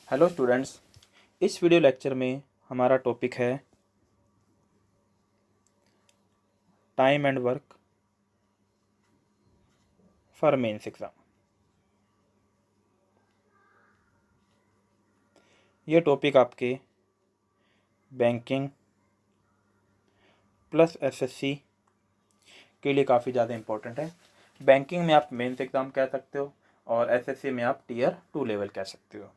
Hello students, इस video lecture में हमारा टॉपिक है time and work for mains exam. ये टॉपिक आपके बैंकिंग प्लस एसएससी के लिए काफ़ी ज़्यादा इम्पोर्टेंट है। बैंकिंग में आप मेंस एग्ज़ाम कह सकते हो और एसएससी में आप टियर 2 लेवल कह सकते हो।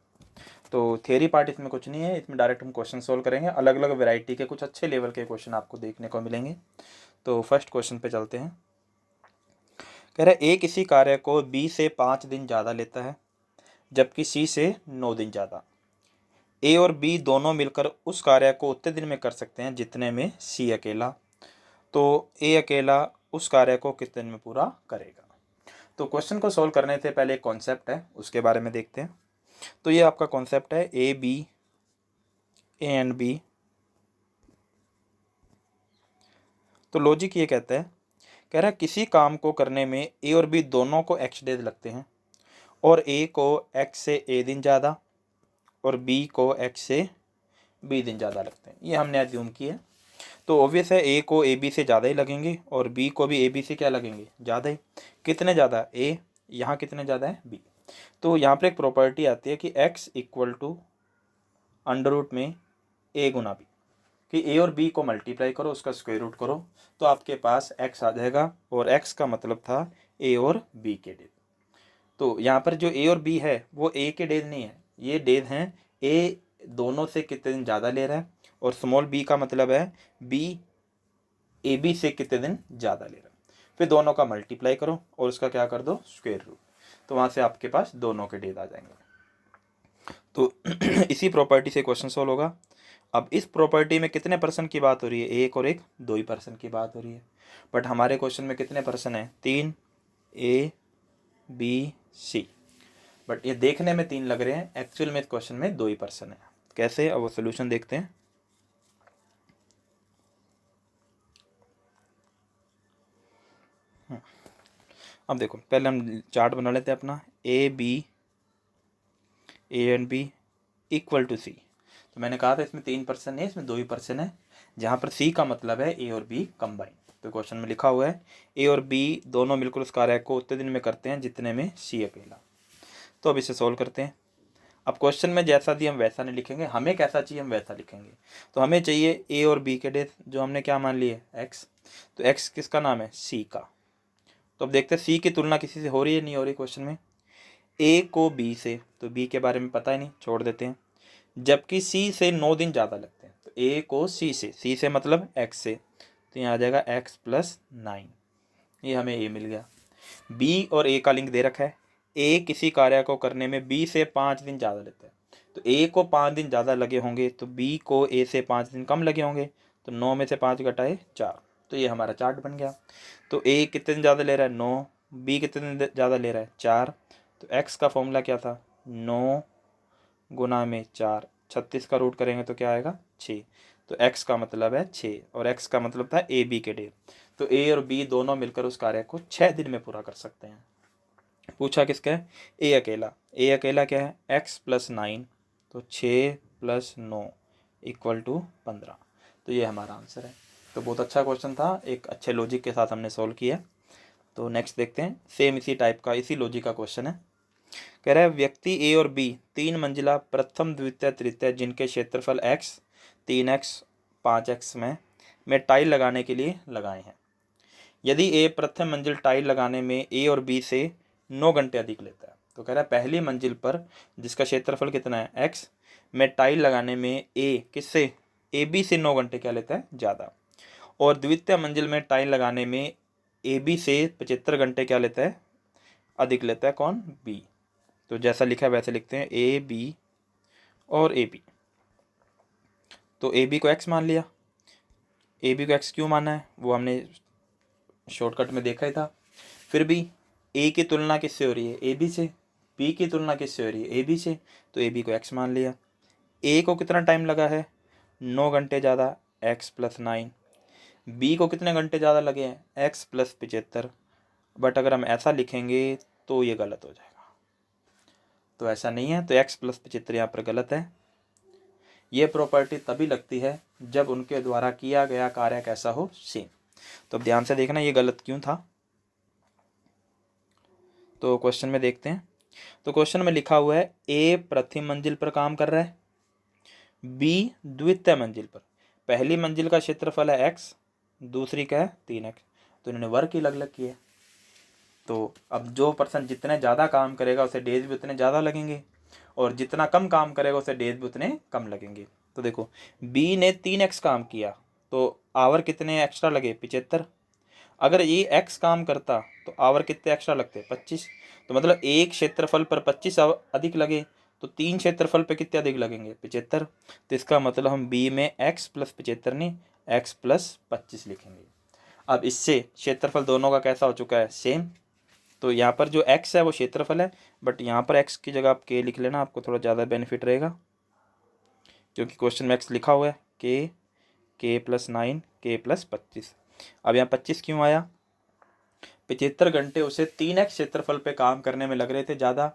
तो थियरी पार्ट इसमें कुछ नहीं है, इसमें डायरेक्ट हम क्वेश्चन सोल्व करेंगे। अलग अलग वैरायटी के कुछ अच्छे लेवल के क्वेश्चन आपको देखने को मिलेंगे। तो फर्स्ट क्वेश्चन पे चलते हैं। कह रहा है ए किसी कार्य को बी से 5 दिन ज़्यादा लेता है जबकि सी से 9 दिन ज़्यादा। ए और बी दोनों मिलकर उस कार्य को उतने दिन में कर सकते हैं जितने में सी अकेला। तो ए अकेला उस कार्य को कितने दिन में पूरा करेगा। तो क्वेश्चन को सॉल्व करने से पहले एक कॉन्सेप्ट है, उसके बारे में देखते हैं। तो ये आपका कॉन्सेप्ट है ए एंड बी। तो लॉजिक ये कहता है, कह रहा है किसी काम को करने में ए और बी दोनों को एक्स डेज लगते हैं और ए को एक्स से ए दिन ज़्यादा और बी को एक्स से बी दिन ज़्यादा लगते हैं। ये हमने अज्यूम किया है। तो ऑब्वियस है ए को ए बी से ज़्यादा ही लगेंगे और बी को भी ए बी से क्या लगेंगे, ज़्यादा ही। कितने ज़्यादा, ए, यहाँ कितने ज़्यादा है, बी। तो यहाँ पर एक प्रॉपर्टी आती है कि X equal to under root में ए गुना बी, कि ए और बी को मल्टीप्लाई करो, उसका स्क्वायर रूट करो तो आपके पास एक्स आ जाएगा। और एक्स का मतलब था ए और बी के डेज। तो यहाँ पर जो ए और बी है वो ए के डेज नहीं है, ये डेज हैं ए दोनों से कितने दिन ज़्यादा ले रहा है और स्मॉल बी का मतलब है बी ए बी से कितने दिन ज़्यादा ले रहा है। फिर दोनों का मल्टीप्लाई करो और उसका क्या कर दो, स्क्वायर रूट। तो वहाँ से आपके पास दोनों के डेज आ जाएंगे। तो इसी प्रॉपर्टी से क्वेश्चन सॉल्व होगा। अब इस प्रॉपर्टी में कितने परसेंट की बात हो रही है, एक और एक 2% की बात हो रही है। बट हमारे क्वेश्चन में कितने परसेंट है, 3, ए बी सी। बट ये देखने में 3 लग रहे हैं, एक्चुअल में क्वेश्चन में 2% है। कैसे, अब वो सोल्यूशन देखते हैं। अब देखो, पहले हम चार्ट बना लेते हैं अपना। A and B equal to C. तो मैंने कहा था इसमें 3% है, इसमें 2% है, जहाँ पर सी का मतलब है ए और बी कंबाइन। तो क्वेश्चन में लिखा हुआ है ए और बी दोनों मिलकर उस कार्य को उतने दिन में करते हैं जितने में सी अकेला। तो अब इसे सोल्व करते हैं। अब क्वेश्चन में जैसा दिया हम वैसा नहीं लिखेंगे, हमें कैसा चाहिए हम वैसा लिखेंगे। तो हमें चाहिए ए और बी के डेज, जो हमने क्या मान लिए, एक्स। तो एक्स किसका नाम है, सी का। तो अब देखते हैं सी की तुलना किसी से हो रही है नहीं हो रही क्वेश्चन में। ए को बी से, तो बी के बारे में पता ही नहीं, छोड़ देते हैं। जबकि सी से 9 दिन ज़्यादा लगते हैं, तो ए को सी से मतलब एक्स से, तो यहाँ आ जाएगा एक्स प्लस 9। ये हमें ए मिल गया। बी और ए का लिंक दे रखा है। ए किसी कार्य को करने में बी से 5 दिन ज़्यादा लेता है, तो ए को 5 दिन ज़्यादा लगे होंगे तो बी को ए से 5 दिन कम लगे होंगे। तो 9 में से 5 घटाए 4, तो ये हमारा चार्ट बन गया। तो ए कितने दिन ज़्यादा ले रहा है, 9। बी कितने दिन ज़्यादा ले रहा है, 4। तो एक्स का फॉर्मूला क्या था, 9 गुना में 4, 36 का रूट करेंगे तो क्या आएगा, 6। तो x का मतलब है 6 और x का मतलब था ए बी के डेज। तो ए और बी दोनों मिलकर उस कार्य को 6 दिन में पूरा कर सकते हैं। पूछा किसका है, ए अकेला। ए अकेला क्या है, x प्लस 9, तो 6 प्लस 9 इक्वल टू 15। तो ये हमारा आंसर है। तो बहुत अच्छा क्वेश्चन था, एक अच्छे लॉजिक के साथ हमने सॉल्व किया। तो नेक्स्ट देखते हैं, सेम इसी टाइप का, इसी लॉजिक का क्वेश्चन है। कह रहा है व्यक्ति ए और बी 3 मंजिला प्रथम द्वितीय तृतीय जिनके क्षेत्रफल x 3x 5x में टाइल लगाने के लिए लगाए हैं। यदि ए प्रथम मंजिल टाइल लगाने में ए और बी से 9 घंटे अधिक लेता है, तो कह रहा है पहली मंजिल पर जिसका क्षेत्रफल कितना है x में टाइल लगाने में ए किससे, ए बी से 9 घंटे क्या लेता है, ज़्यादा। और द्वितीय मंजिल में टाइल लगाने में ए बी से 75 घंटे क्या लेता है, अधिक लेता है, कौन, बी। तो जैसा लिखा है वैसे लिखते हैं, ए बी और ए बी। तो ए बी को एक्स मान लिया। ए बी को एक्स क्यों माना है वो हमने शॉर्टकट में देखा ही था। फिर भी ए की तुलना किससे हो रही है, ए बी से। बी की तुलना किससे हो रही है, ए बी से। तो ए बी को एक्स मान लिया। ए को कितना टाइम लगा है, 9 घंटे ज़्यादा, एक्स प्लस 9। बी को कितने घंटे ज़्यादा लगे हैं, एक्स प्लस 75। बट अगर हम ऐसा लिखेंगे तो ये गलत हो जाएगा। तो ऐसा नहीं है, तो x प्लस 75 यहाँ पर गलत है। ये प्रॉपर्टी तभी लगती है जब उनके द्वारा किया गया कार्य कैसा हो, सेम। तो अब ध्यान से देखना ये गलत क्यों था। तो क्वेश्चन में देखते हैं। तो क्वेश्चन में लिखा हुआ है ए प्रथम मंजिल पर काम कर रहा है, बी द्वितीय मंजिल पर। पहली मंजिल का क्षेत्रफल है x, दूसरी का है 3x। तो इन्होंने वर्ग ही अलग अलग किए। तो अब जो पर्सन जितने ज़्यादा काम करेगा उसे डेज भी उतने ज़्यादा लगेंगे, और जितना कम काम करेगा उसे डेज भी उतने कम लगेंगे। तो देखो बी ने 3x काम किया तो आवर कितने एक्स्ट्रा लगे, 75। अगर ये x काम करता तो आवर कितने एक्स्ट्रा लगते, 25। तो मतलब एक क्षेत्रफल पर 25 अधिक लगे, तो 3 क्षेत्रफल पे कितने अधिक लगेंगे, 75। तो इसका मतलब हम b में x प्लस 75 नहीं, x प्लस 25 लिखेंगे। अब इससे क्षेत्रफल दोनों का कैसा हो चुका है, सेम। तो यहाँ पर जो x है वो क्षेत्रफल है, बट यहाँ पर x की जगह आप k लिख लेना, आपको थोड़ा ज़्यादा बेनिफिट रहेगा, क्योंकि क्वेश्चन में x लिखा हुआ है k प्लस 9 k प्लस 25। अब यहाँ 25 क्यों आया, 75 घंटे उसे 3x क्षेत्रफल पे काम करने में लग रहे थे ज़्यादा,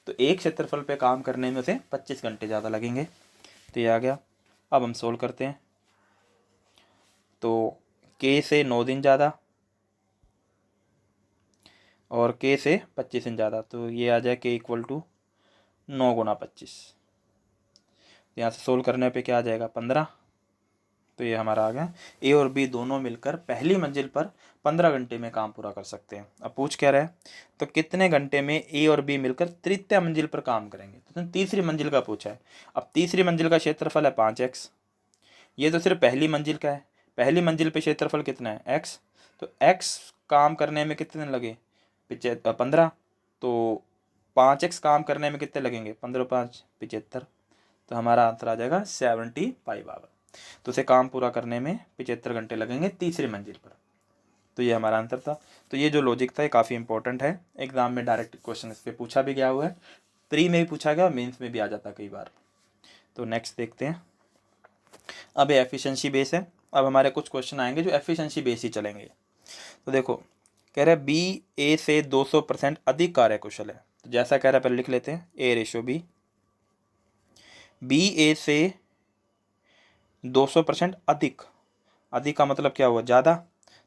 तो एक क्षेत्रफल पे काम करने में उसे 25 घंटे ज़्यादा लगेंगे। तो ये आ गया। अब हम सोल्व करते हैं। तो k से 9 दिन ज़्यादा और k से 25 दिन ज़्यादा, तो ये आ जाए k इक्वल टू 9 गुना 25। यहाँ से सोल्व करने पे क्या आ जाएगा, 15। तो ये हमारा आ गया। ए और बी दोनों मिलकर पहली मंजिल पर 15 घंटे में काम पूरा कर सकते हैं। अब पूछ क्या रहा है, तो कितने घंटे में ए और बी मिलकर तृतीय मंजिल पर काम करेंगे। तो तीसरी मंजिल का पूछा है। अब तीसरी मंजिल का क्षेत्रफल है 5x। ये तो सिर्फ पहली मंजिल का है, पहली मंजिल पे क्षेत्रफल कितना है, x। तो x काम करने में कितने दिन लगे, 15। तो 5x काम करने में कितने लगेंगे, 15 5 75। तो हमारा आंसर आ जाएगा 75 आवर। तो उसे काम पूरा करने में 75 घंटे लगेंगे तीसरी मंजिल पर। तो ये हमारा आंसर था। तो ये जो लॉजिक था ये काफ़ी इंपॉर्टेंट है, एग्जाम में डायरेक्ट क्वेश्चन इस पर पूछा भी गया हुआ है, प्री में भी पूछा गया, मेंस में भी आ जाता कई बार। तो नेक्स्ट देखते हैं। अब ये एफिशिएंसी बेस है। अब हमारे कुछ क्वेश्चन आएंगे जो एफिशिएंसी बेस ही चलेंगे। तो देखो कह रहा है बी ए से 200% अधिक कार्यकुशल है। तो जैसा कह रहा है पहले लिख लेते हैं, ए रेशो बी ए से 200% अधिक, अधिक का मतलब क्या हुआ, ज़्यादा।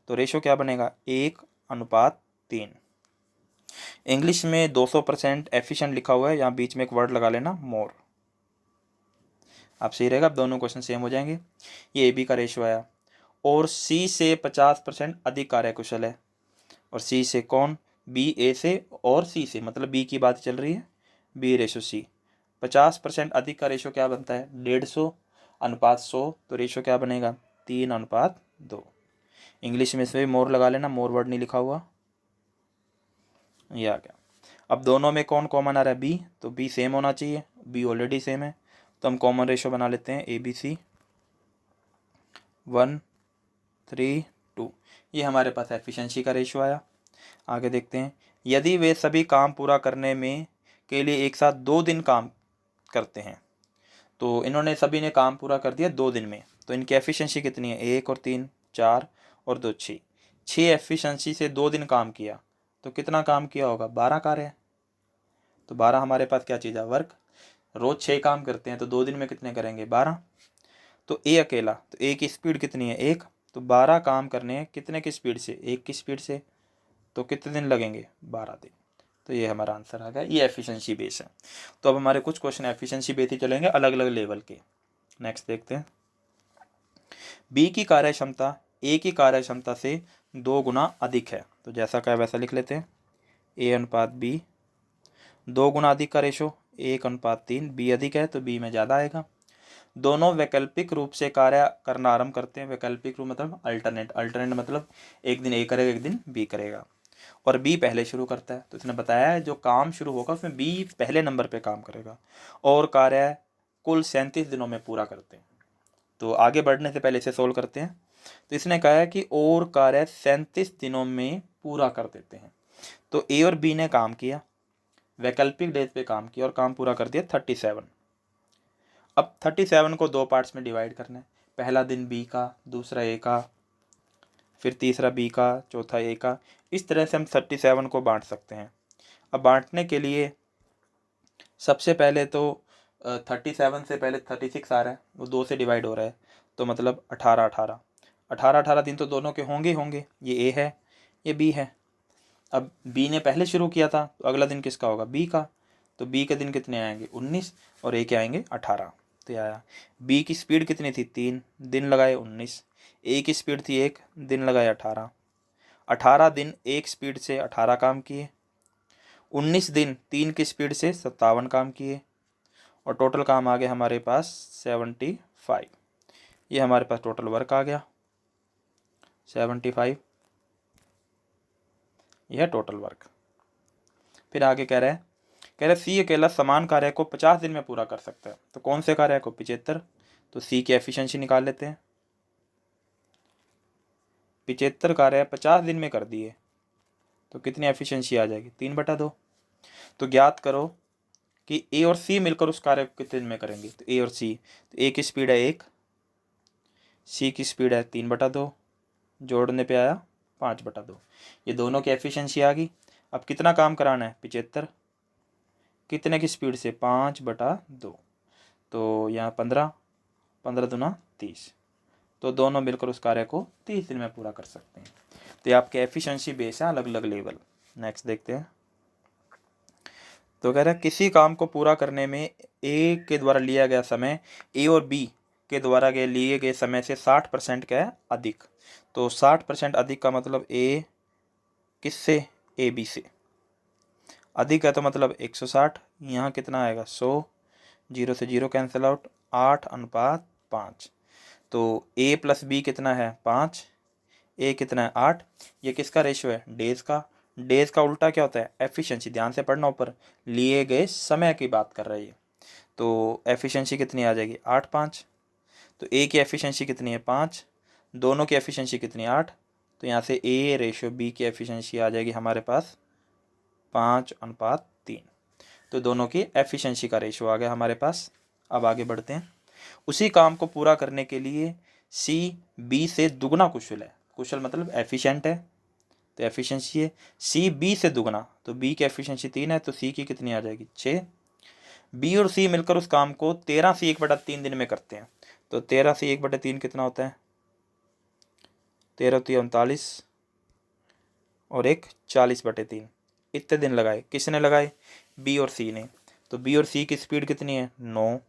तो रेशो क्या बनेगा, 1:3। इंग्लिश में 200% एफिशिएंट लिखा हुआ है, यहाँ बीच में एक वर्ड लगा लेना, मोर। आप सही रहेगा, अब दोनों क्वेश्चन सेम हो जाएंगे। ये ए बी का रेशो आया। और सी से 50% अधिक कार्यकुशल है। और सी से कौन, बी ए से और सी से, मतलब बी की बात चल रही है, बी रेशो सी। 50% अधिक का रेशो क्या बनता है, 150:100। तो रेशो क्या बनेगा, 3:2। इंग्लिश में से मोर लगा लेना, मोर वर्ड नहीं लिखा हुआ, ये आ गया। अब दोनों में कौन कॉमन आ रहा है, बी। तो बी सेम होना चाहिए, बी ऑलरेडी सेम है, तो हम कॉमन रेशो बना लेते हैं, ए बी सी 1:3:2। ये हमारे पास एफिशिएंसी का रेशो आया। आगे देखते हैं, यदि वे सभी काम पूरा करने में के लिए एक साथ 2 दिन काम करते हैं। तो इन्होंने सभी ने काम पूरा कर दिया 2 दिन में, तो इनकी एफिशिएंसी कितनी है, 1 और 3 4 और 2 6। 6 एफिशिएंसी से 2 दिन काम किया, तो कितना काम किया होगा, 12 कार्य है। तो 12 हमारे पास क्या चीज़ है, वर्क। रोज़ 6 काम करते हैं तो 2 दिन में कितने करेंगे, 12। तो ए अकेला, तो ए की स्पीड कितनी है, 1। तो 12 काम करने हैं कितने की स्पीड से, 1 की स्पीड से। तो कितने दिन लगेंगे, 12 दिन। तो ये हमारा आंसर आ गया, ये एफिशिएंसी बेस है। तो अब हमारे कुछ क्वेश्चन एफिशिएंसी बेस ही चलेंगे, अलग अलग लेवल के। नेक्स्ट देखते हैं, बी की कार्य क्षमता ए की कार्य क्षमता से 2 गुना अधिक है। तो जैसा कहा वैसा लिख लेते हैं, A/B 2 गुना अधिक का रेशो 1:3। बी अधिक है तो बी में ज़्यादा आएगा। दोनों वैकल्पिक रूप से कार्य करना आरंभ करते हैं। वैकल्पिक रूप मतलब अल्टरनेट, अल्टरनेट मतलब एक दिन ए करेगा एक दिन बी करेगा, और बी पहले शुरू करता है। तो इसने बताया है जो काम शुरू होगा उसमें बी पहले नंबर पे काम करेगा, और कार्य कुल 37 दिनों में पूरा करते हैं। तो आगे बढ़ने से पहले इसे सोल्व करते हैं। तो इसने कहा है कि और कार्य 37 दिनों में पूरा कर देते हैं। तो ए और बी ने काम किया, वैकल्पिक डेज पे काम किया और काम पूरा कर दिया 37। अब 37 को 2 पार्ट्स में डिवाइड करना है, पहला दिन बी का, दूसरा ए का, फिर तीसरा बी का, चौथा ए का। इस तरह से हम 37 को बांट सकते हैं। अब बांटने के लिए सबसे पहले तो 37 से पहले 36 आ रहा है, वो 2 से डिवाइड हो रहा है, तो मतलब 18 दिन तो दोनों के होंगे होंगे। ये ए है, ये बी है। अब बी ने पहले शुरू किया था, तो अगला दिन किसका होगा? बी का। तो बी के दिन कितने आएंगे? 19, और ए के आएंगे 18। तो ये आया। बी की स्पीड कितनी थी? 3 दिन लगाए 19। ए की स्पीड थी 1 दिन लगाए 18। 18 दिन एक स्पीड से 18 काम किए। 19 दिन 3 की स्पीड से 57 काम किए, और टोटल काम आ गया हमारे पास 75। ये हमारे पास टोटल वर्क आ गया 75। यह टोटल वर्क। फिर आगे कह रहे सी अकेला समान कार्य को 50 दिन में पूरा कर सकता है। तो कौन से कार्य को? 75। तो सी की एफिशिएंसी निकाल लेते हैं। 75 कार्य 50 दिन में कर दिए, तो कितनी एफिशिएंसी आ जाएगी? 3/2। तो ज्ञात करो कि ए और सी मिलकर उस कार्य को कितने दिन में करेंगे। तो ए और सी, तो ए की स्पीड है 1, सी की स्पीड है 3/2, जोड़ने पे आया 5/2। ये दोनों की एफिशिएंसी आ गई। अब कितना काम कराना है? 75। कितने की स्पीड से? 5/2। तो यहाँ 15, 15 दूना 30। तो दोनों मिलकर उस कार्य को 30 दिन में पूरा कर सकते हैं। तो ये आपके एफिशिएंसी बेस है, अलग अलग लेवल। नेक्स्ट देखते हैं। तो कह रहा है किसी काम को पूरा करने में ए के द्वारा लिया गया समय ए और बी के द्वारा लिए गए समय से 60% क्या है? अधिक। तो 60% अधिक का मतलब ए किससे? ए बी से अधिक है, तो मतलब 160। यहाँ कितना आएगा? 100। 0 से 0 कैंसिल आउट, 8:5। तो ए प्लस बी कितना है? 5। ए कितना है? 8। ये किसका रेशियो है? डेज का। डेज का उल्टा क्या होता है? एफिशिएंसी। ध्यान से पढ़ना, ऊपर लिए गए समय की बात कर रही है। तो एफिशिएंसी कितनी आ जाएगी? 8:5। तो ए की एफिशिएंसी कितनी है? 5। दोनों की एफिशिएंसी कितनी है? 8। तो यहाँ से ए रेशियो बी की एफिशिएंसी आ जाएगी हमारे पास 5:3। तो दोनों की एफिशिएंसी का रेशियो आ गया हमारे पास। अब आगे बढ़ते हैं। उसी काम को पूरा करने के लिए सी बी से दुगना कुशल है। कुशल मतलब एफिशिएंट है, तो एफिशिएंसी है। सी बी से दुगना, तो बी की एफिशिएंसी 3 है, तो सी की कितनी आ जाएगी? 6। बी और सी मिलकर उस काम को 13 से 1/3 दिन में करते हैं। तो 13 से 1/3 कितना होता है? 13 × 39 और एक 40/3। इतने दिन लगाए। किसने लगाए? बी और सी ने। तो बी और सी की स्पीड कितनी है? 9।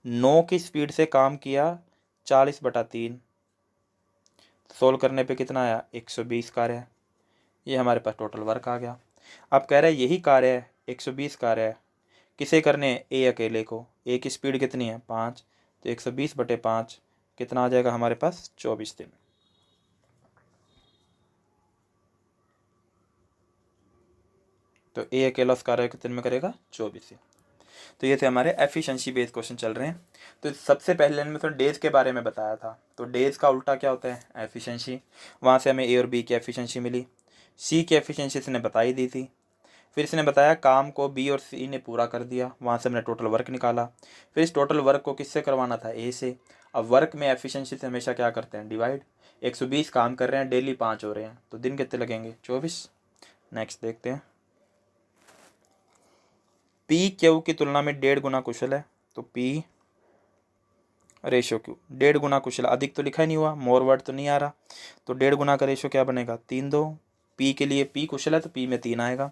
9 की स्पीड से काम किया 40/3। सोल्व करने पे कितना आया? 120 कार्य है। ये हमारे पास टोटल वर्क आ गया। अब कह रहे हैं यही कार्य है, 120 कार्य है, किसे करने हैं? ए अकेले को। ए की स्पीड कितनी है? 5। तो 120/5 कितना आ जाएगा हमारे पास? 24 दिन। तो ए अकेला उस कार्य कितने में करेगा? 24 दिन। तो ये थे हमारे एफिशिएंसी बेस्ड क्वेश्चन चल रहे हैं। तो सबसे पहले लाइन में तो डेज के बारे में बताया था। तो डेज का उल्टा क्या होता है? एफिशिएंसी। वहाँ से हमें ए और बी की एफिशिएंसी मिली। सी की एफिशिएंसी इसने बता ही दी थी। फिर इसने बताया काम को बी और सी ने पूरा कर दिया, वहाँ से हमने टोटल वर्क निकाला। फिर इस टोटल वर्क को किससे करवाना था? ए से। अब वर्क में एफिशिएंसी से हमेशा क्या करते हैं? डिवाइड। 120 काम कर रहे हैं, डेली 5 हो रहे हैं, तो दिन कितने लगेंगे? 24। नेक्स्ट देखते हैं। पी क्यू की तुलना में 1.5 गुना कुशल है। तो पी रेशियो क्यू 1.5 गुना कुशल। अधिक तो लिखा ही नहीं हुआ, मोर वर्ड तो नहीं आ रहा, तो 1.5 गुना का रेशियो क्या बनेगा? 3:2। पी के लिए पी कुशल है, तो पी में 3 आएगा।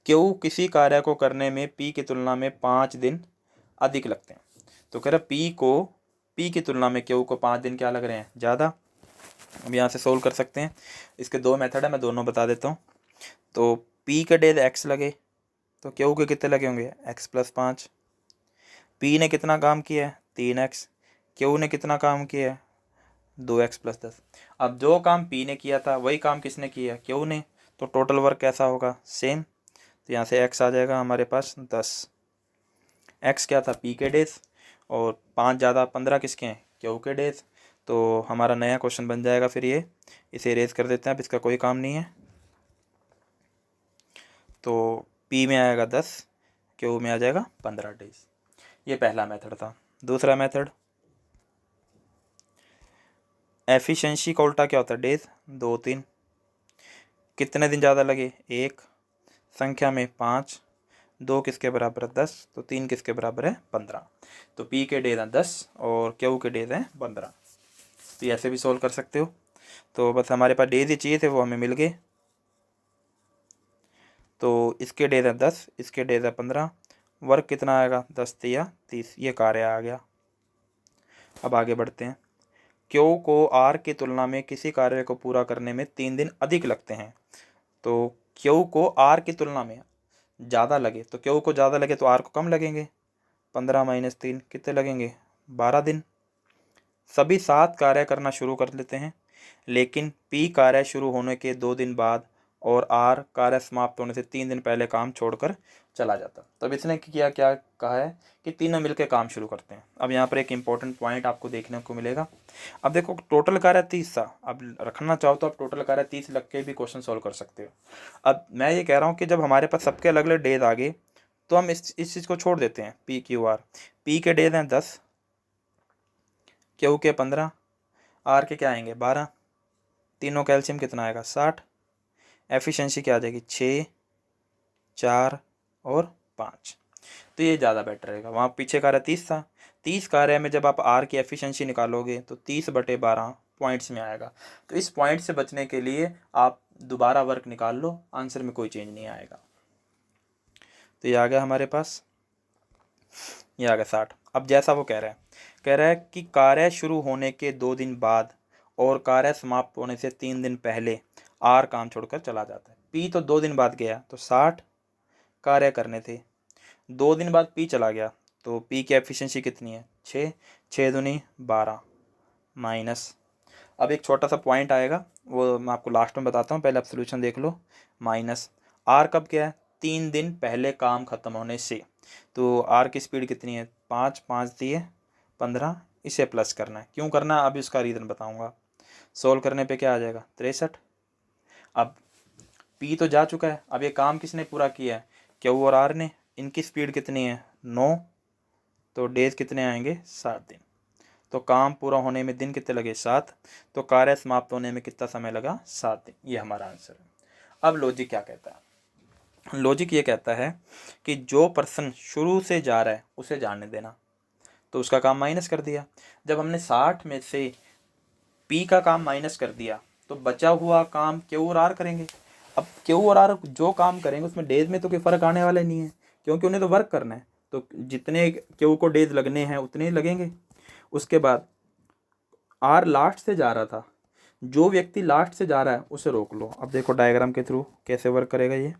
क्यू किसी कार्य को करने में पी की तुलना में 5 दिन अधिक लगते हैं। तो कह रहा पी की तुलना में क्यू को 5 दिन क्या लग रहे हैं? ज़्यादा। अब यहाँ से सोल्व कर सकते हैं। इसके 2 मेथड है, मैं दोनों बता देता हूँ। तो पी के डेज एक्स लगे, तो क्यू के कितने लगे होंगे? x+5। पी ने कितना काम किया है? 3x। क्यू ने कितना काम किया है? 2x+10। अब जो काम पी ने किया था वही काम किसने किया? क्यू ने। तो टोटल वर्क कैसा होगा? सेम। तो यहाँ से x आ जाएगा हमारे पास 10। x क्या था? पी के डेज, और 5 ज़्यादा 15 किसके हैं? क्यू के डेज। तो हमारा नया क्वेश्चन बन जाएगा फिर ये। इसे इरेज कर देते हैं, अब इसका कोई काम नहीं है। तो पी में आएगा 10, क्यू में आ जाएगा 15 डेज। ये पहला मेथड था। दूसरा मेथड, एफिशिएंसी का उल्टा क्या होता है? डेज। 2 3। कितने दिन ज़्यादा लगे? 1। संख्या में 5। 2 किसके बराबर है 10, तो 3 किसके बराबर है 15। तो पी के डेज हैं 10 और क्यू के डेज हैं 15। तो ये ऐसे भी सोल्व कर सकते हो। तो बस हमारे पास डेज ही चाहिए थे, वो हमें मिल गए। तो इसके डेज है 10, इसके डेज है 15, वर्क कितना आएगा 10 या 30, ये कार्य आ गया। अब आगे बढ़ते हैं। क्यू को आर की तुलना में किसी कार्य को पूरा करने में 3 दिन अधिक लगते हैं। तो क्यू को आर की तुलना में ज़्यादा लगे, तो क्यू को ज़्यादा लगे तो आर को कम लगेंगे। 15 - 3 कितने लगेंगे 12 दिन। सभी 7 कार्य करना शुरू कर लेते हैं, लेकिन पी कार्य शुरू होने के 2 दिन बाद और आर कार्य समाप्त होने से 3 दिन पहले काम छोड़कर चला जाता। तब इसने किया क्या कहा है कि तीनों मिलकर काम शुरू करते हैं। अब यहाँ पर एक इंपॉर्टेंट पॉइंट आपको देखने को मिलेगा। अब देखो टोटल कार्य 30 था, अब रखना चाहो तो आप टोटल कार्य 30 लग के भी क्वेश्चन सॉल्व कर सकते हो। अब मैं ये कह रहा हूँ कि जब हमारे पास सबके अलग अलग डेज आ गए तो हम इस चीज़ को छोड़ देते हैं। पी क्यू आर, पी के डेज हैं 10, क्यू के 15, आर के क्या आएंगे 12, तीनों का एलसीएम कितना आएगा 60, एफिशिएंसी क्या आ जाएगी 6, 4 और 5। तो ये ज़्यादा बेटर रहेगा। वहाँ पीछे कार्य 30 था, 30 कार्य में जब आप आर की एफिशिएंसी निकालोगे तो 30/12 पॉइंट्स में आएगा। तो इस पॉइंट से बचने के लिए आप दोबारा वर्क निकाल लो, आंसर में कोई चेंज नहीं आएगा। तो ये आ गया हमारे पास, ये आ गया 60। अब जैसा वो कह रहा है कि कार्य शुरू होने के 2 दिन बाद और कार्य समाप्त होने से 3 दिन पहले आर काम छोड़कर चला जाता है। पी तो 2 दिन बाद गया, तो 60 कार्य करने थे, 2 दिन बाद पी चला गया, तो पी की एफिशिएंसी कितनी है 6, 6 दूनी 12 माइनस। अब एक छोटा सा पॉइंट आएगा, वो मैं आपको लास्ट में बताता हूँ, पहले आप सोल्यूशन देख लो। माइनस आर कब क्या है 3 दिन पहले काम ख़त्म होने से, तो आर की स्पीड कितनी है 5, 5 दिए 15, इसे प्लस करना है। क्यों करना है अब इसका रीज़न बताऊँगा। सोल्व करने पे क्या आ जाएगा 63। अब पी तो जा चुका है, अब ये काम किसने पूरा किया है क्यू और आर ने। इनकी स्पीड कितनी है 9, तो डेज कितने आएंगे 7 दिन। तो काम पूरा होने में दिन कितने लगे 7, तो कार्य समाप्त होने में कितना समय लगा 7 दिन। ये हमारा आंसर है। अब लॉजिक क्या कहता है, लॉजिक ये कहता है कि जो पर्सन शुरू से जा रहा है उसे जाने देना, तो उसका काम माइनस कर दिया। जब हमने 60 में से पी का काम माइनस कर दिया तो बचा हुआ काम क्यू और आर करेंगे। अब क्यू और आर जो काम करेंगे उसमें डेज में तो कोई फ़र्क आने वाला नहीं है, क्योंकि उन्हें तो वर्क करना है, तो जितने क्यू को डेज लगने हैं उतने ही लगेंगे। उसके बाद आर लास्ट से जा रहा था, जो व्यक्ति लास्ट से जा रहा है उसे रोक लो। अब देखो डायग्राम के थ्रू कैसे वर्क करेगा ये।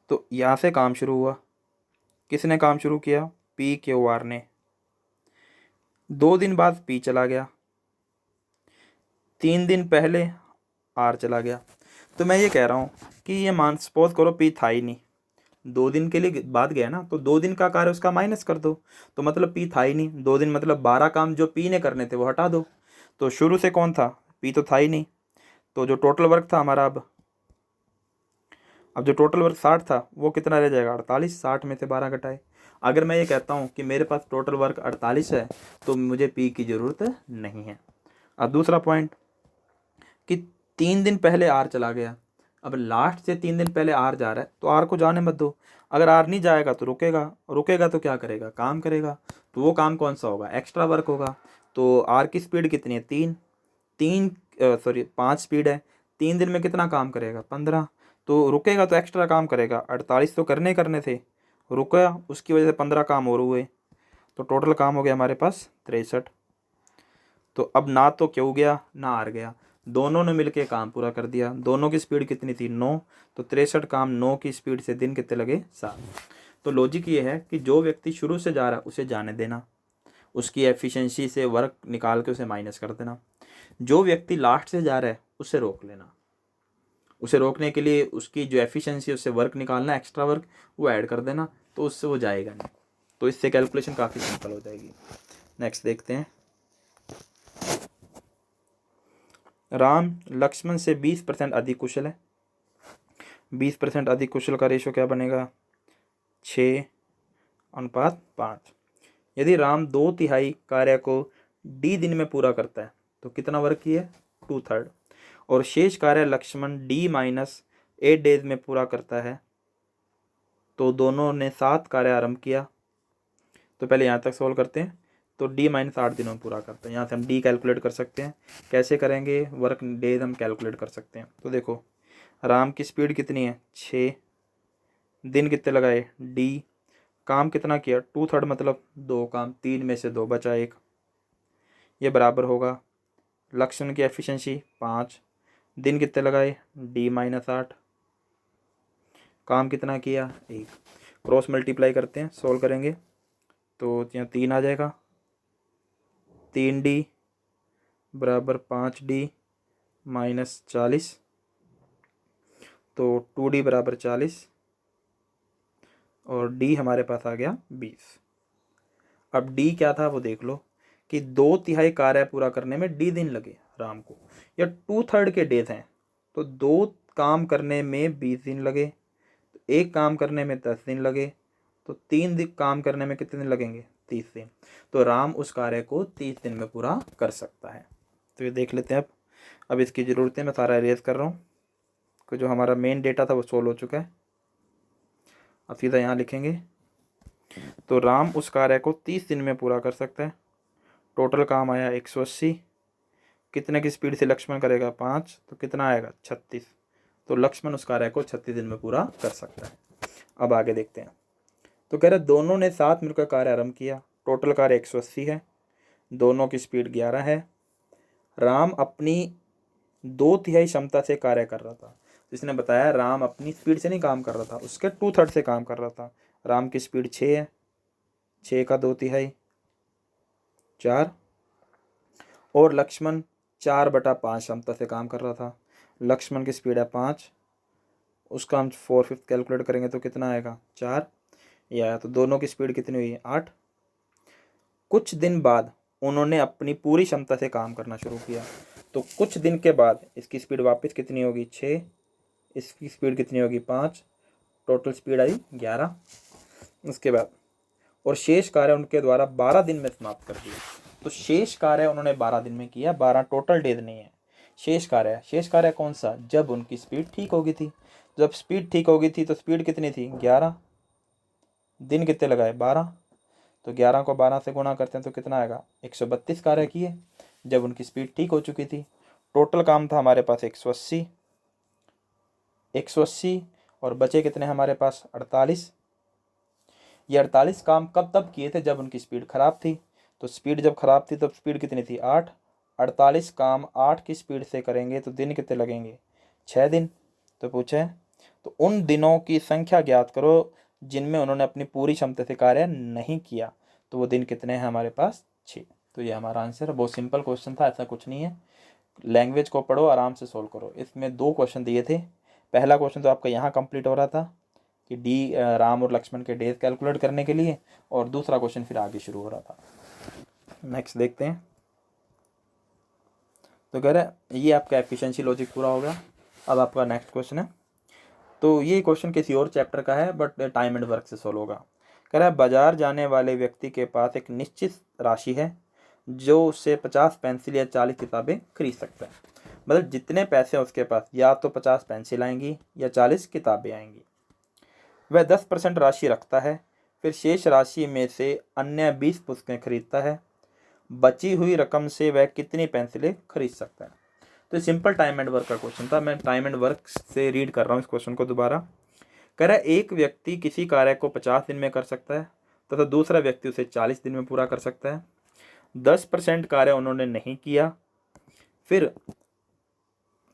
तो यहाँ से काम शुरू हुआ, किसने काम शुरू किया पी क्यू आर ने। 2 दिन बाद पी चला गया, 3 दिन पहले आर चला गया। तो मैं ये कह रहा हूँ कि ये मान सपोज करो पी था ही नहीं, 2 दिन के लिए बाद गया ना, तो 2 दिन का कार्य उसका माइनस कर दो, तो मतलब पी था ही नहीं। 2 दिन मतलब 12 काम जो पी ने करने थे वो हटा दो। तो शुरू से कौन था पी तो था ही नहीं, तो जो टोटल वर्क था हमारा, अब जो टोटल वर्क 60 था वो कितना रह जाएगा 48, 60 में से 12 घटाए। अगर मैं ये कहता हूँ कि मेरे पास टोटल वर्क 48 है तो मुझे पी की ज़रूरत नहीं है। अब दूसरा पॉइंट कि 3 दिन पहले आर चला गया, अब लास्ट से 3 दिन पहले आर जा रहा है तो आर को जाने मत दो। अगर आर नहीं जाएगा तो रुकेगा, रुकेगा तो क्या करेगा काम करेगा, तो वो काम कौन सा होगा एक्स्ट्रा वर्क होगा। तो आर की स्पीड कितनी है 5 स्पीड है, 3 दिन में कितना काम करेगा 15, तो रुकेगा तो एक्स्ट्रा काम करेगा। 48 तो करने थे, रुका, उसकी वजह से 15 काम और हुए, तो टोटल काम हो गया हमारे पास 63। तो अब ना तो क्यू गया ना आर गया, दोनों ने मिलके काम पूरा कर दिया। दोनों की स्पीड कितनी थी 9, तो 63 काम 9 की स्पीड से दिन कितने लगे 7। तो लॉजिक ये है कि जो व्यक्ति शुरू से जा रहा है उसे जाने देना, उसकी एफिशिएंसी से वर्क निकाल के उसे माइनस कर देना। जो व्यक्ति लास्ट से जा रहा है उसे रोक लेना, उसे रोकने के लिए उसकी जो एफिशिएंसी उससे वर्क निकालना एक्स्ट्रा वर्क वो ऐड कर देना, तो उससे वो जाएगा नहीं। तो इससे कैलकुलेशन काफ़ी सिंपल हो जाएगी। नेक्स्ट देखते हैं। राम लक्ष्मण से 20% अधिक कुशल है। 20% अधिक कुशल का रेशो क्या बनेगा 6:5। यदि राम 2/3 कार्य को डी दिन में पूरा करता है तो कितना वर्क किया 2/3, और शेष कार्य लक्ष्मण D-8 डेज में पूरा करता है, तो दोनों ने 7 कार्य आरंभ किया। तो पहले यहाँ तक सोल्व करते हैं। तो D-8 दिनों में पूरा करते हैं। यहाँ से हम D कैलकुलेट कर सकते हैं। कैसे करेंगे? वर्क डेज हम कैलकुलेट कर सकते हैं। तो देखो, राम की स्पीड कितनी है? 6। दिन कितने लगाए? D। काम कितना किया? 2/3, मतलब 2 काम, 3 में से 2 बचा 1। ये बराबर होगा लक्ष्मण की एफिशिएंसी 5। दिन कितने लगाए? D-8। काम कितना किया? 1। क्रॉस मल्टीप्लाई करते हैं, सोल्व करेंगे तो यहाँ 3 आ जाएगा। 3D बराबर 5D माइनस 40, तो 2D बराबर 40 और D हमारे पास आ गया 20। अब D क्या था वो देख लो कि 2/3 कार्य पूरा करने में D दिन लगे राम को, या 2/3 के डेज हैं, तो 2 काम करने में 20 दिन लगे, तो 1 काम करने में 10 दिन लगे, तो 3 दिन काम करने में कितने दिन लगेंगे? 30 दिन। तो राम उस कार्य को 30 दिन में पूरा कर सकता है। तो ये देख लेते हैं। अब इसकी ज़रूरत है, मैं सारा इरेज कर रहा हूँ, तो जो हमारा मेन डेटा था वो सोल्व हो चुका है। अब सीधा यहाँ लिखेंगे, तो राम उस कार्य को 30 दिन में पूरा कर सकता है। टोटल काम आया 180। कितने की स्पीड से लक्ष्मण करेगा? 5, तो कितना आएगा? 36। तो लक्ष्मण उस कार्य को 36 दिन में पूरा कर सकता है। अब आगे देखते हैं। तो कह रहे दोनों ने साथ मिलकर कार्य आरंभ किया। टोटल कार्य 180 है, दोनों की स्पीड 11 है। राम अपनी 2/3 क्षमता से कार्य कर रहा था। जिसने बताया राम अपनी स्पीड से नहीं काम कर रहा था, उसके 2/3 से काम कर रहा था। राम की स्पीड 6 है, 6 का 2/3 4, और लक्ष्मण 4/5 क्षमता से काम कर रहा था। लक्ष्मण की स्पीड है 5, उसका हम 4/5 कैलकुलेट करेंगे तो कितना आएगा? 4। यह आया। तो दोनों की स्पीड कितनी हुई? 8। कुछ दिन बाद उन्होंने अपनी पूरी क्षमता से काम करना शुरू किया। तो कुछ दिन के बाद इसकी स्पीड वापस कितनी होगी? 6। इसकी स्पीड कितनी होगी? 5। टोटल स्पीड आई 11। उसके बाद और शेष कार्य उनके द्वारा 12 दिन में समाप्त कर दिए। तो शेष कार्य उन्होंने 12 दिन में किया। 12 टोटल डेज नहीं है, शेष कार्य। शेष कार्य कौन सा? जब उनकी स्पीड ठीक हो गई थी। जब स्पीड ठीक हो गई थी तो स्पीड कितनी थी? 11। दिन कितने लगाए? 12। तो 11 को 12 से गुणा करते हैं तो कितना आएगा? 132 कार्य किए जब उनकी स्पीड ठीक हो चुकी थी। टोटल काम था हमारे पास 180। 180 और बचे कितने हमारे पास? 48। ये 48 काम कब तब किए थे? जब उनकी स्पीड खराब थी। तो स्पीड जब खराब थी तब स्पीड कितनी थी? 8। 48 काम 8 की स्पीड से करेंगे तो दिन कितने लगेंगे? 6 दिन। तो पूछे तो उन दिनों की संख्या ज्ञात करो जिनमें उन्होंने अपनी पूरी क्षमता से कार्य नहीं किया। तो वो दिन कितने हैं हमारे पास? 6। तो ये हमारा आंसर है। बहुत सिंपल क्वेश्चन था, ऐसा कुछ नहीं है। लैंग्वेज को पढ़ो, आराम से सोल्व करो। इसमें 2 क्वेश्चन दिए थे। पहला क्वेश्चन तो आपका यहाँ कंप्लीट हो रहा था कि राम और लक्ष्मण के डेज कैलकुलेट करने के लिए, और दूसरा क्वेश्चन फिर आगे शुरू हो रहा था। नेक्स्ट देखते हैं। तो कह रहा है ये आपका एफिशिएंसी लॉजिक पूरा हो गया। अब आपका नेक्स्ट क्वेश्चन है। तो ये क्वेश्चन किसी और चैप्टर का है, बट टाइम एंड वर्क से सोल्व होगा। कह रहा है बाजार जाने वाले व्यक्ति के पास एक निश्चित राशि है जो उससे 50 पेंसिल या 40 किताबें खरीद सकता है। मतलब जितने पैसे उसके पास, या तो 50 पेंसिल आएंगी या 40 किताबें आएंगी। वह 10% राशि रखता है, फिर शेष राशि में से अन्य 20 पुस्तकें खरीदता है। बची हुई रकम से वह कितनी पेंसिलें खरीद सकता है? तो सिंपल टाइम एंड वर्क का क्वेश्चन था। मैं टाइम एंड वर्क से रीड कर रहा हूँ इस क्वेश्चन को दोबारा। कह रहा है एक व्यक्ति किसी कार्य को 50 दिन में कर सकता है तथा दूसरा व्यक्ति उसे 40 दिन में पूरा कर सकता है। 10% कार्य उन्होंने नहीं किया, फिर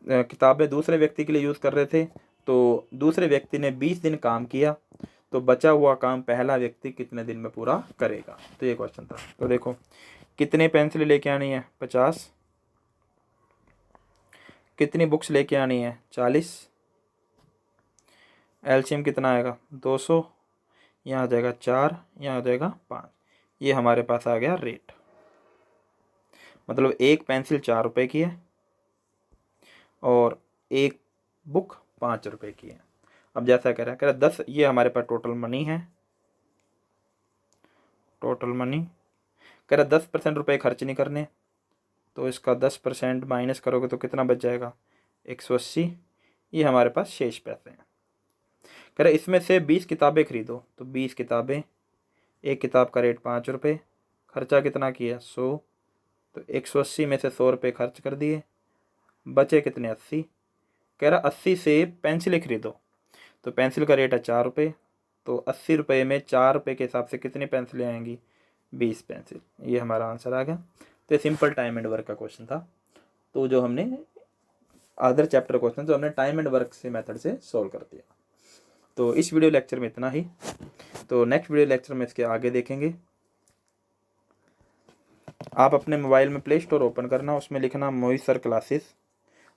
किताबें दूसरे व्यक्ति के लिए यूज़ कर रहे थे, तो दूसरे व्यक्ति ने 20 दिन काम किया, तो बचा हुआ काम पहला व्यक्ति कितने दिन में पूरा करेगा? तो ये क्वेश्चन था। तो देखो कितने पेंसिल लेके आनी है? 50। कितनी बुक्स लेके आनी है? 40। एलसीएम कितना आएगा? 200। यहाँ आ जाएगा 4, यहाँ आ जाएगा 5। ये हमारे पास आ गया रेट। मतलब एक पेंसिल 4 रुपये की है और एक बुक 5 रुपये की है। अब जैसा कह रहा है 10, ये हमारे पास टोटल मनी है। टोटल मनी कह रहा 10% रुपये खर्च नहीं करने, तो इसका 10% माइनस करोगे तो कितना बच जाएगा? 180, ये हमारे पास शेष पैसे हैं। कह रहे इसमें से 20 किताबें खरीदो, तो 20 किताबें, एक किताब का रेट 5 रुपये, खर्चा कितना किया 100, तो 180 में से 100 रुपये खर्च कर दिए, बचे कितने 80। कह रहा 80 से पेंसिलें खरीदो, तो पेंसिल का रेट है 4 रुपये, तो 80 रुपये में 4 रुपये के हिसाब से कितनी पेंसिलें आएंगी 20 पेंसिल। ये हमारा आंसर आ गया। तो ये सिंपल टाइम एंड वर्क का क्वेश्चन था। तो जो हमने अदर चैप्टर क्वेश्चन जो हमने टाइम एंड वर्क से मेथड से सॉल्व कर दिया। तो इस वीडियो लेक्चर में इतना ही। तो नेक्स्ट वीडियो लेक्चर में इसके आगे देखेंगे। आप अपने मोबाइल में प्ले स्टोर ओपन करना, उसमें लिखना मोहित सर क्लासेस,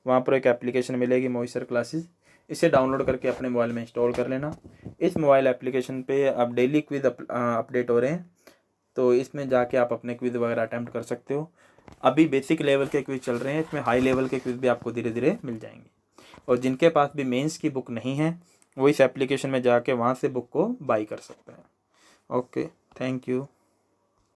वहाँ पर एक एप्लीकेशन मिलेगी मोहित सर क्लासेस, इसे डाउनलोड करके अपने मोबाइल में इंस्टॉल कर लेना। इस मोबाइल एप्लीकेशन पे अब डेली क्विज अपडेट हो रहे हैं, तो इसमें जाके आप अपने क्विज वगैरह अटैम्प्ट कर सकते हो। अभी बेसिक लेवल के क्विज चल रहे हैं, इसमें हाई लेवल के क्विज भी आपको धीरे धीरे मिल जाएंगे। और जिनके पास भी मेंस की बुक नहीं है वो इस एप्लीकेशन में जाके वहाँ से बुक को बाई कर सकते हैं। Okay, thank you.